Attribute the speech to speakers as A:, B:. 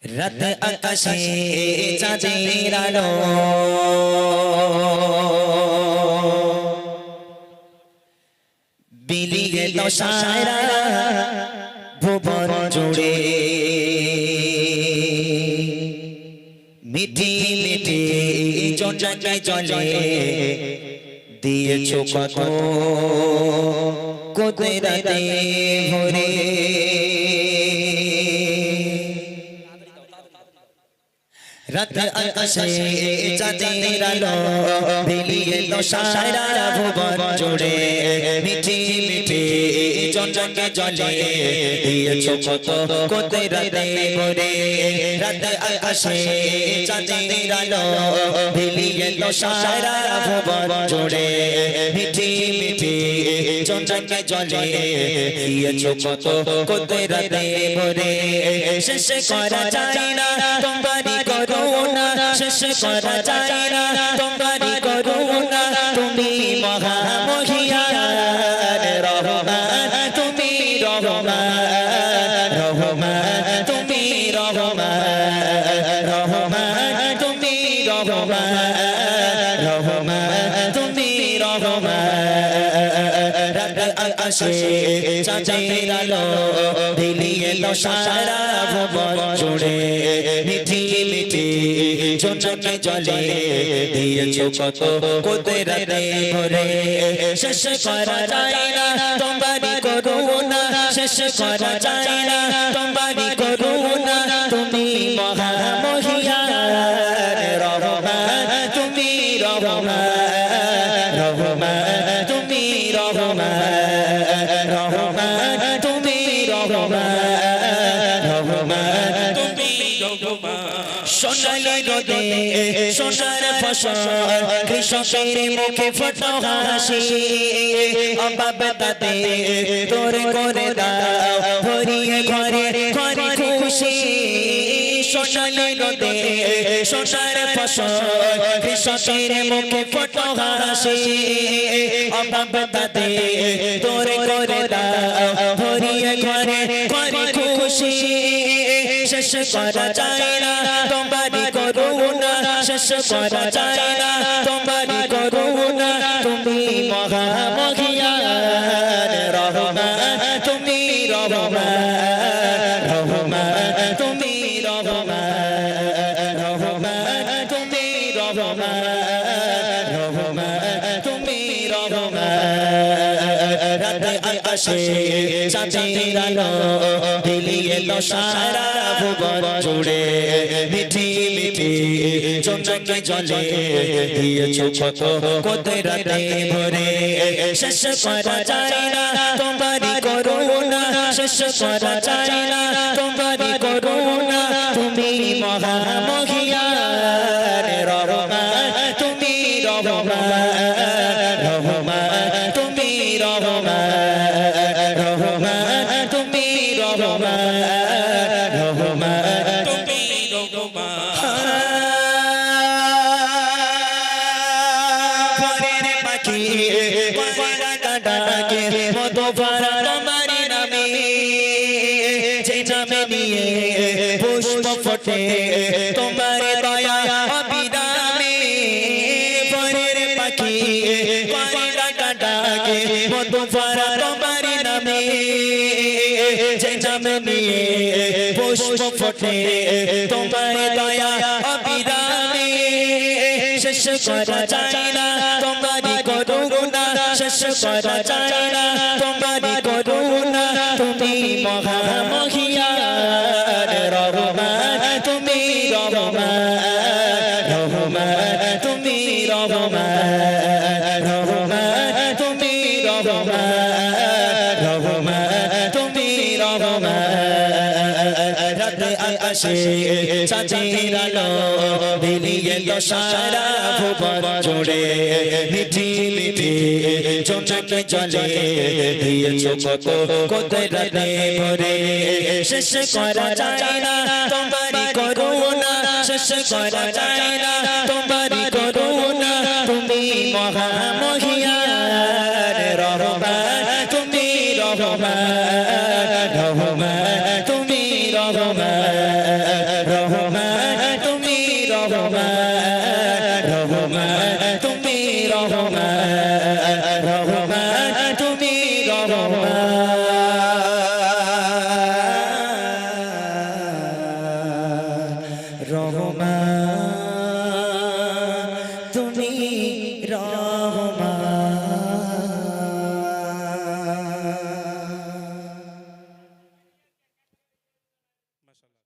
A: রাত আকাশে চাঁদের আলো বিলিয়ে দশারা ভুবন জুড়ে মিঠি মিঠি জোনাকে জলে দিয়েছো কত কুদরতে ভরে রাত আকাশে চাঁদের আলো বিলিয়ে দশারা ভুবন জুড়ে মিঠি মিঠি জোনাকে জলে দিয়েছো কত কুদরতে ভরে রাত আকাশে চাঁদের আলো বিলিয়ে দশারা ভুবন জুড়ে মিঠি মিঠি জোনাকে জলে দিয়েছো কত কুদরতে ভরে শেষ করা যায় না তোমারই করুণা শেষ করা যায় না তোমারই করুণা তুমি মহামহিয়ান রহমান তুমি রহমান রহমান তুমি রহমান রহমান তুমি রহমান রহমান তুমি রহমান রাত আকাশে চাঁদের আলো বিলিয়ে দশারা ভুবন জুড়ে মিঠি মিঠি জোনাকে জলে দিয়েছো কত কুদরতে ভরে শেষ করা যায় না তোমারই করুণা শেষ করা যায় না তোমারই করুণা তুমি মহামহিয়ান রহমান তুমি রহমান রহমান তুমি রহমান রহমান তুমি রহমান রহমান তুমি রহমান সোনালি রোদে সোনার ফসল কৃষকের মুখে ফটো হাসি অভাব তাতে তোর করে দাও ভরিয়ে ঘরে ঘরে খুশি সোনালি রোদে সোনার ফসল কৃষকের মুখে ফটো হাসি অভাব তাতে তোর করে দাও ভরিয়ে ঘরে ঘরে খুশি শেষ করা যায় না তোমারই করুণা শেষ করা যায় না তোমারই করুণা তুমি মহামহিয়ান রহমান তুমি রহমান রহমান তুমি রহমান রহমান তুমি রহমান রহমান তুমি রহমান রাত আকাশে চাঁদের আলো বিলিয়ে দশারা ভুবন জুড়ে মিঠি মিঠি জোনাকে জলে দিয়েছো কত কুদরতে ভরে শেষ করা যায় না তোমারই করুণা শেষ করা যায় না তোমারই করুণা তুমি মহামহিয়ান রহমান তুমি রহমান রহমান তুমি রহমান রহমান তুমি রহমান রহমান তুমি রহমান পাখি ডাকে মতো ভরা তোমারি নামে যে নামে নিয়ে পুষ্প ফোটে তোমার দয়া অবিরামে পরের পাখি ডাকে মতো ভরা তোমারি নামে যে নামে নিয়ে পুষ্প ফোটে তোমার দয়া অবিরামে শেষ করা যায় না তোমারই করুণা শেষ করা যায় না তোমারই করুণা তুমি মহামহিয়ান রহমান তুমি রহমান রহমান তুমি রহমান রহমান তুমি রহমান রহমান তুমি রহমান রাত আকাশে চাঁদের আলো বিলিয়ে দশারা ভুবন জুড়ে মিঠি মিঠি জোনাকে জলে দিয়েছো কত কুদরতে ভরে শেষ করা যায় না তোমারই করুণা শেষ করা যায় না তোমারই করুণা তুমি মহামহিয়ান রহমান তুমি রহমান রহমান তুমি রহমান রহমান